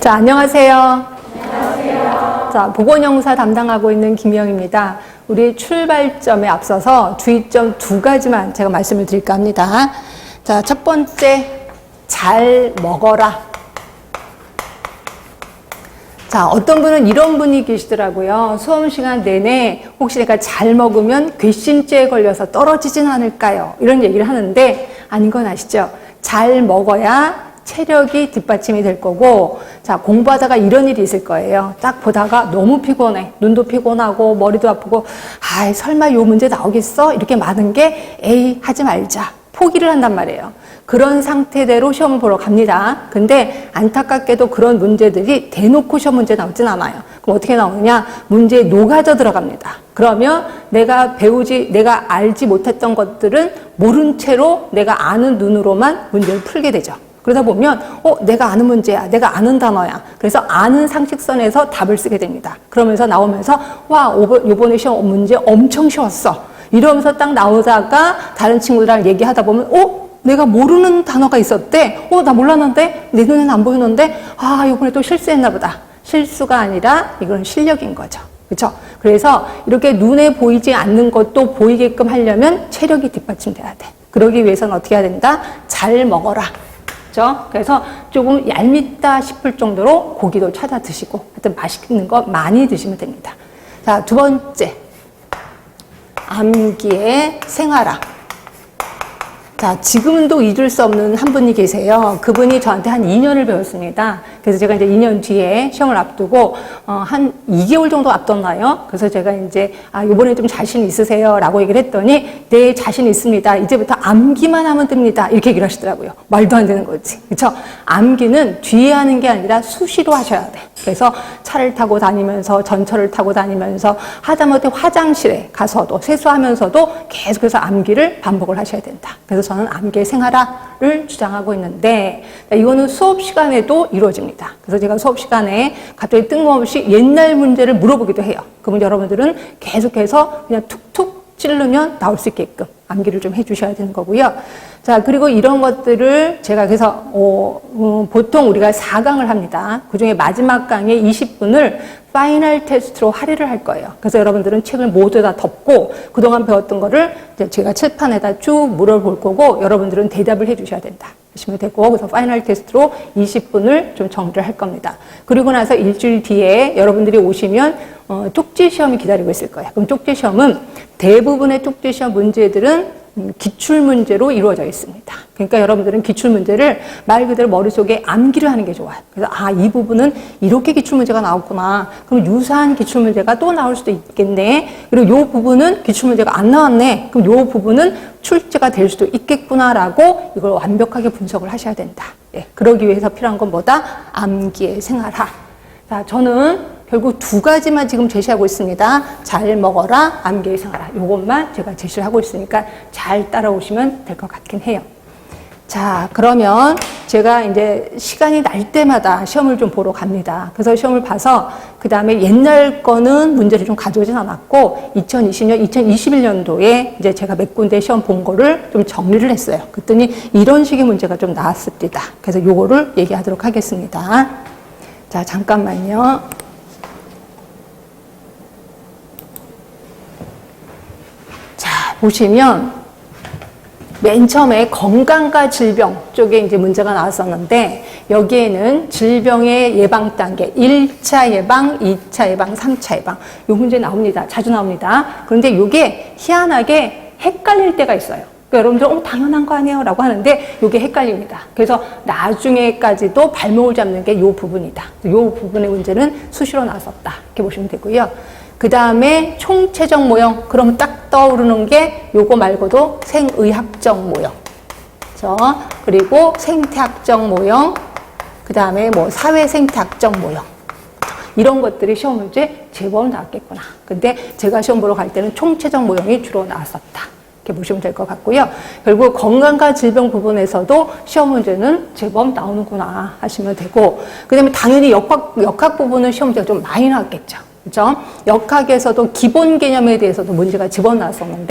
자, 안녕하세요. 안녕하세요. 자, 보건영사 담당하고 있는 김영입니다. 우리 출발점에 앞서서 주의점 두 가지만 제가 말씀을 드릴까 합니다. 자, 첫 번째, 잘 먹어라. 자, 어떤 분은 이런 분이 계시더라고요. 수업 시간 내내 혹시 내가 잘 먹으면 괘씸죄에 걸려서 떨어지진 않을까요? 이런 얘기를 하는데 아닌 건 아시죠? 잘 먹어야 체력이 뒷받침이 될 거고, 자, 공부하다가 이런 일이 있을 거예요. 딱 보다가 너무 피곤해. 눈도 피곤하고 머리도 아프고, 아이, 설마 요 문제 나오겠어? 이렇게 많은 게, 에이, 하지 말자. 포기를 한단 말이에요. 그런 상태대로 시험을 보러 갑니다. 근데 안타깝게도 그런 문제들이 대놓고 시험 문제 나오진 않아요. 그럼 어떻게 나오느냐? 문제에 녹아져 들어갑니다. 그러면 내가 알지 못했던 것들은 모른 채로 내가 아는 눈으로만 문제를 풀게 되죠. 그러다 보면 내가 아는 문제야. 내가 아는 단어야. 그래서 아는 상식선에서 답을 쓰게 됩니다. 그러면서 나오면서 와, 이번에 시험 문제 엄청 쉬웠어. 이러면서 딱 나오다가 다른 친구들이랑 얘기하다 보면 내가 모르는 단어가 있었대. 나 몰랐는데? 내 눈에는 안 보이는데? 아, 이번에 또 실수했나 보다. 실수가 아니라 이건 실력인 거죠. 그렇죠? 그래서 이렇게 눈에 보이지 않는 것도 보이게끔 하려면 체력이 뒷받침돼야 돼. 그러기 위해서는 어떻게 해야 된다? 잘 먹어라. 그래서 조금 얄밉다 싶을 정도로 고기도 찾아 드시고 하여튼 맛있는 거 많이 드시면 됩니다. 자, 두 번째, 암기의 생활화. 자, 지금도 잊을 수 없는 한 분이 계세요. 그분이 저한테 한 2년을 배웠습니다. 그래서 제가 이제 2년 뒤에 시험을 앞두고, 한 2개월 정도 앞뒀나요? 그래서 제가 이제, 요번에 좀 자신 있으세요? 라고 얘기를 했더니, 네, 자신 있습니다. 이제부터 암기만 하면 됩니다. 이렇게 얘기를 하시더라고요. 말도 안 되는 거지. 그쵸? 암기는 뒤에 하는 게 아니라 수시로 하셔야 돼. 그래서 차를 타고 다니면서, 전철을 타고 다니면서, 하다못해 화장실에 가서도, 세수하면서도 계속해서 암기를 반복을 하셔야 된다. 그래서 저는 암기의 생활화를 주장하고 있는데, 이거는 수업 시간에도 이루어집니다. 그래서 제가 수업 시간에 갑자기 뜬금없이 옛날 문제를 물어보기도 해요. 그러면 여러분들은 계속해서 그냥 툭툭 찌르면 나올 수 있게끔 암기를 좀 해주셔야 되는 거고요. 자, 그리고 이런 것들을 제가 그래서 보통 우리가 4강을 합니다. 그중에 마지막 강의 20분을 파이널 테스트로 할애를 할 거예요. 그래서 여러분들은 책을 모두 다 덮고 그동안 배웠던 거를 제가 칠판에다 쭉 물어볼 거고 여러분들은 대답을 해주셔야 된다. 하시면 되고, 그래서 파이널 테스트로 20분을 좀 정리를 할 겁니다. 그리고 나서 일주일 뒤에 여러분들이 오시면 쪽지 시험이 기다리고 있을 거예요. 그럼 쪽지 시험은 대부분의 쪽지 시험 문제들은 기출 문제로 이루어져 있습니다. 그러니까 여러분들은 기출 문제를 말 그대로 머릿속에 암기를 하는 게 좋아요. 그래서 이 부분은 이렇게 기출 문제가 나왔구나. 그럼 유사한 기출 문제가 또 나올 수도 있겠네. 그리고 이 부분은 기출 문제가 안 나왔네. 그럼 이 부분은 출제가 될 수도 있겠구나라고 이걸 완벽하게 분석을 하셔야 된다. 그러기 위해서 필요한 건 뭐다? 암기의 생활화. 자, 저는 결국 두 가지만 지금 제시하고 있습니다. 잘 먹어라, 암기의 생활화. 요것만 제가 제시를 하고 있으니까 잘 따라오시면 될 것 같긴 해요. 자, 그러면 제가 이제 시간이 날 때마다 시험을 좀 보러 갑니다. 그래서 시험을 봐서 그 다음에 옛날 거는 문제를 좀 가져오진 않았고 2020년, 2021년도에 이제 제가 몇 군데 시험 본 거를 좀 정리를 했어요. 그랬더니 이런 식의 문제가 좀 나왔습니다. 그래서 요거를 얘기하도록 하겠습니다. 자, 잠깐만요. 보시면 맨 처음에 건강과 질병 쪽에 이제 문제가 나왔었는데 여기에는 질병의 예방 단계 1차 예방, 2차 예방, 3차 예방 요 문제 나옵니다. 자주 나옵니다. 그런데 이게 희한하게 헷갈릴 때가 있어요. 그러니까 여러분들 당연한 거 아니에요? 라고 하는데 이게 헷갈립니다. 그래서 나중에까지도 발목을 잡는 게 이 부분이다. 이 부분의 문제는 수시로 나왔었다. 이렇게 보시면 되고요. 그 다음에 총체적 모형. 그러면 딱 떠오르는 게 요거 말고도 생의학적 모형. 그리고 생태학적 모형. 그 다음에 사회생태학적 모형. 이런 것들이 시험 문제 제법 나왔겠구나. 근데 제가 시험 보러 갈 때는 총체적 모형이 주로 나왔었다. 이렇게 보시면 될 것 같고요. 결국 건강과 질병 부분에서도 시험 문제는 제법 나오는구나 하시면 되고, 그 다음에 당연히 역학 부분은 시험 문제가 좀 많이 나왔겠죠. 그죠? 역학에서도 기본 개념에 대해서도 문제가 집어나왔었는데